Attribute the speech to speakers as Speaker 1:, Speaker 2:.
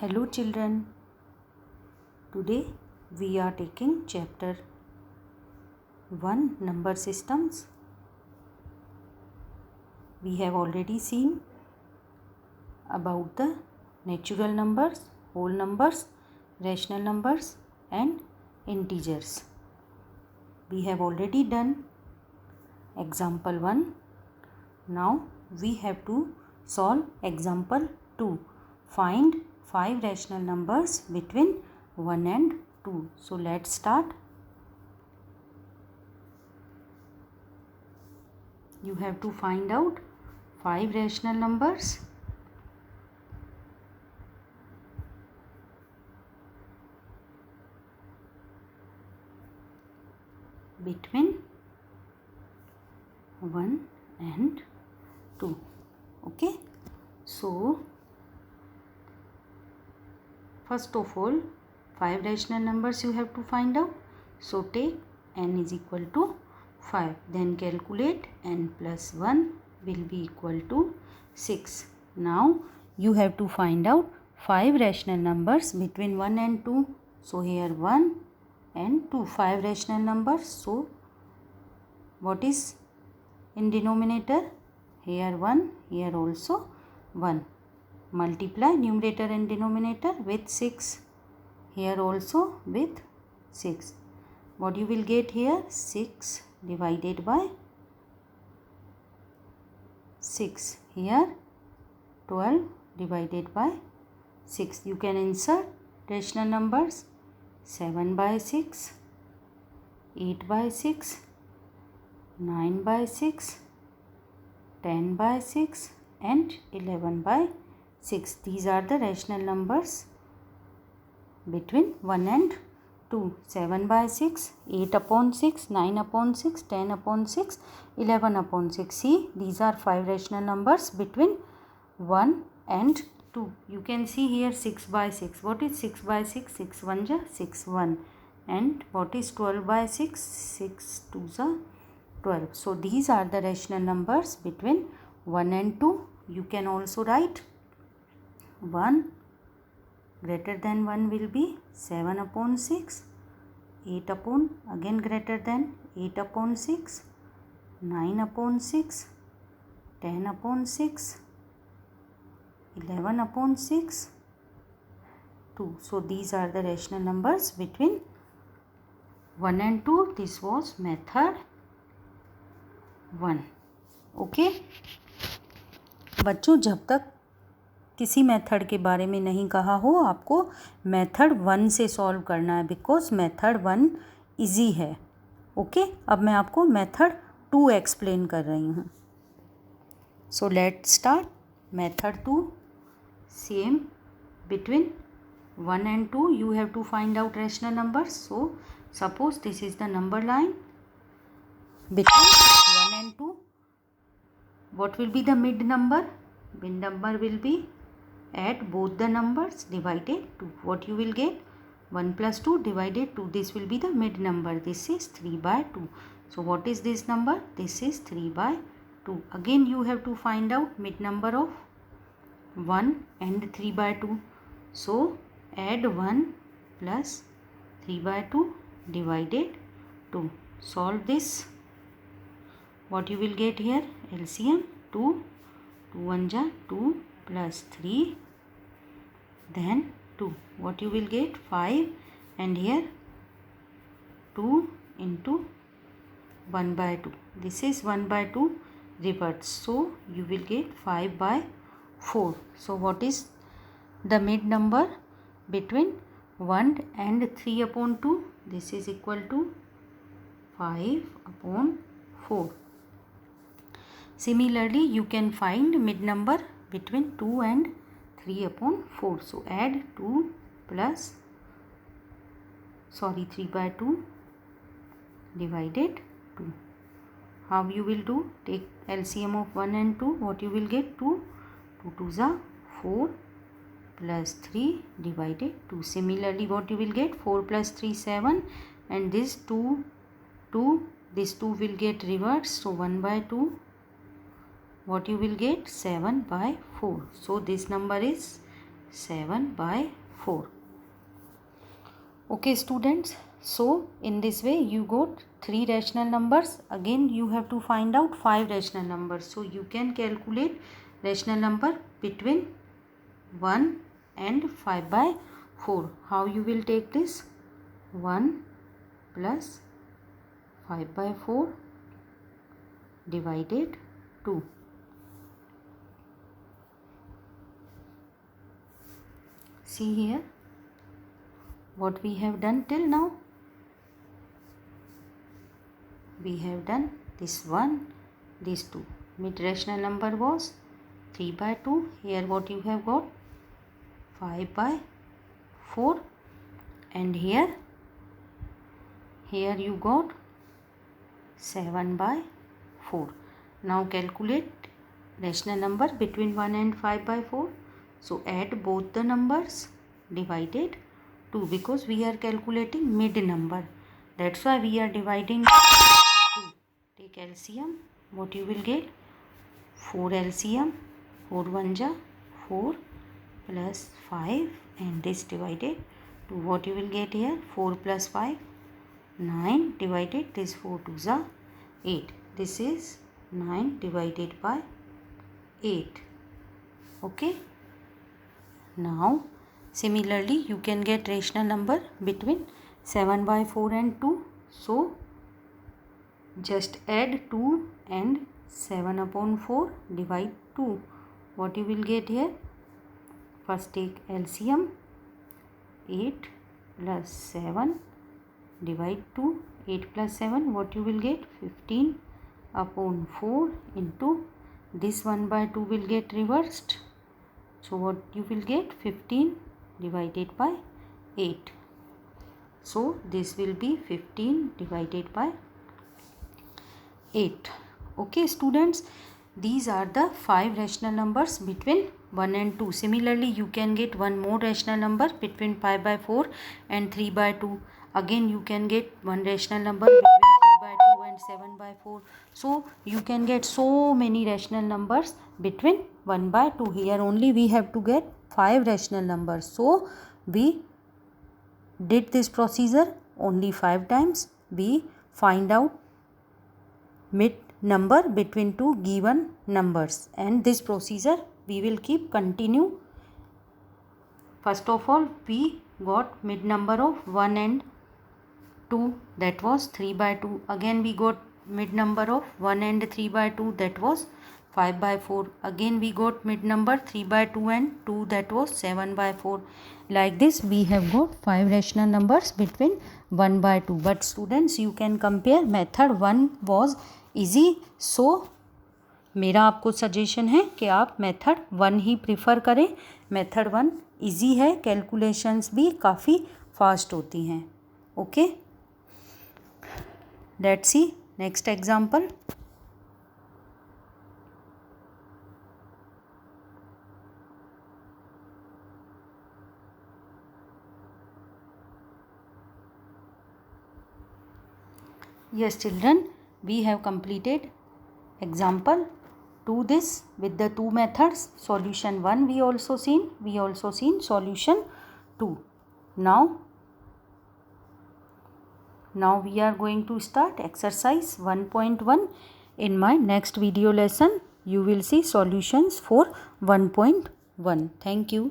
Speaker 1: Hello children, today we are taking chapter 1 number systems. We have already seen about the natural numbers, whole numbers, rational numbers and integers. We have already done example 1. Now we have to solve example 2. Find 5 rational numbers between 1 and 2. So let's start. You have to find out 5 rational numbers between 1 and 2. Okay, so first of all 5 rational numbers you have to find out. So take n is equal to 5, then calculate n plus 1 will be equal to 6. Now you have to find out 5 rational numbers between 1 and 2. So here 1 and 2, 5 rational numbers. So what is in denominator? Here 1, here also 1. Multiply numerator and denominator with 6. Here also with 6. What you will get here? 6 divided by 6. Here 12 divided by 6. You can insert rational numbers 7 by 6, 8 by 6, 9 by 6, 10 by 6 and 11 by 6. These are the rational numbers between 1 and 2. 7 by 6, 8 upon 6, 9 upon 6, 10 upon 6, 11 upon 6. See, these are 5 rational numbers between 1 and 2. You can see here 6 by 6. What is 6 by 6? 6 1 ja 6 1. And what is 12 by 6? 6 2 ja 12. So these are the rational numbers between 1 and 2. You can also write 1 greater than 1 will be 7 upon 6, 8 upon again greater than 8 upon 6, 9 upon 6, 10 upon 6, 11 upon 6, 2. So these are the rational numbers between 1 and 2. This was method 1. Okay बच्चों, जब तक किसी method के बारे में नहीं कहा हो आपको मेथड 1 से सॉल्व करना है, बिकॉज मेथड 1 इजी है. ओके, अब मैं आपको मेथड 2 एक्सप्लेन कर रही हूँ. So let start. Method 2 same between 1 and 2 you have to find out rational numbers. So suppose this is the number line between 1 and 2. What will be the mid number? Mid number will be add both the numbers divided 2. What you will get? 1 plus 2 divided 2. This will be the mid number. This is 3 by 2. So what is this number? This is 3 by 2. Again you have to find out mid number of 1 and 3 by 2. So add 1 plus 3 by 2 divided 2. Solve this. What you will get here? LCM 2. 2 1 ja 2 plus 3. Then 2. What you will get? 5. And here 2 into 1 by 2. This is 1 by 2 reverse. So you will get 5 by 4. So what is the mid number between 1 and 3 upon 2? This is equal to 5 upon 4. Similarly, you can find mid number between 2 and 3 upon 4. So add 2 plus 3 by 2 divided 2. How you will do? Take LCM of 1 and 2. What you will get? 2. 2 2 is 4 plus 3 divided 2. Similarly, what you will get? 4 plus 3 7. And this 2 2. This 2 will get reversed. So 1 by 2. What you will get? 7 by 4. So this number is 7/4. Okay students, so in this way you got 3 rational numbers. Again you have to find out 5 rational numbers. So you can calculate rational number between 1 and 5/4. How you will take this? 1 plus 5/4 divided 2. See here what we have done till now. We have done this 1, this 2. Mid rational number was 3/2. Here what you have got? 5/4. And here you got 7/4. Now calculate rational number between 1 and 5/4. So add both the numbers divided 2, because we are calculating mid number. That's why we are dividing 2. Take LCM. What you will get? 4 LCM. 4 1 ja 4 plus 5, and this divided 2. What you will get here? 4 plus 5 9 divided this 4 2 ja 8. This is 9 divided by 8. Okay. Now similarly you can get rational number between 7/4 and 2. So just add 2 and 7/4, divide 2. What you will get here? First take LCM. 8 plus 7 divide 2. 8 plus 7, what you will get? 15/4 into this 1/2 will get reversed. So what you will get? 15 divided by 8. So this will be 15 divided by 8. Okay students, these are the 5 rational numbers between 1 and 2. Similarly you can get one more rational number between 5/4 and 3/2. Again you can get one rational number between 3/2 and 7/4. So you can get so many rational numbers between 1/2. Here only we have to get 5 rational numbers. So we did this procedure only 5 times. We find out mid number between two given numbers, and this procedure we will keep continue. First of all we got mid number of 1 and 2, that was 3/2. Again we got mid number of 1 and 3/2, that was 5/4. Again we got mid number 3/2 and 2, that was 7/4. Like this we have got 5 rational numbers between 1/2. But students you can compare. Method 1 was easy, so मेरा आपको suggestion है कि आप method 1 ही prefer करें. Method 1 easy है, calculations भी काफ़ी fast होती हैं. Okay, let's see next example. Yes children, we have completed example to this with the 2 methods. Solution 1 we also seen solution 2. Now we are going to start exercise 1.1. In my next video lesson you will see solutions for 1.1. Thank you.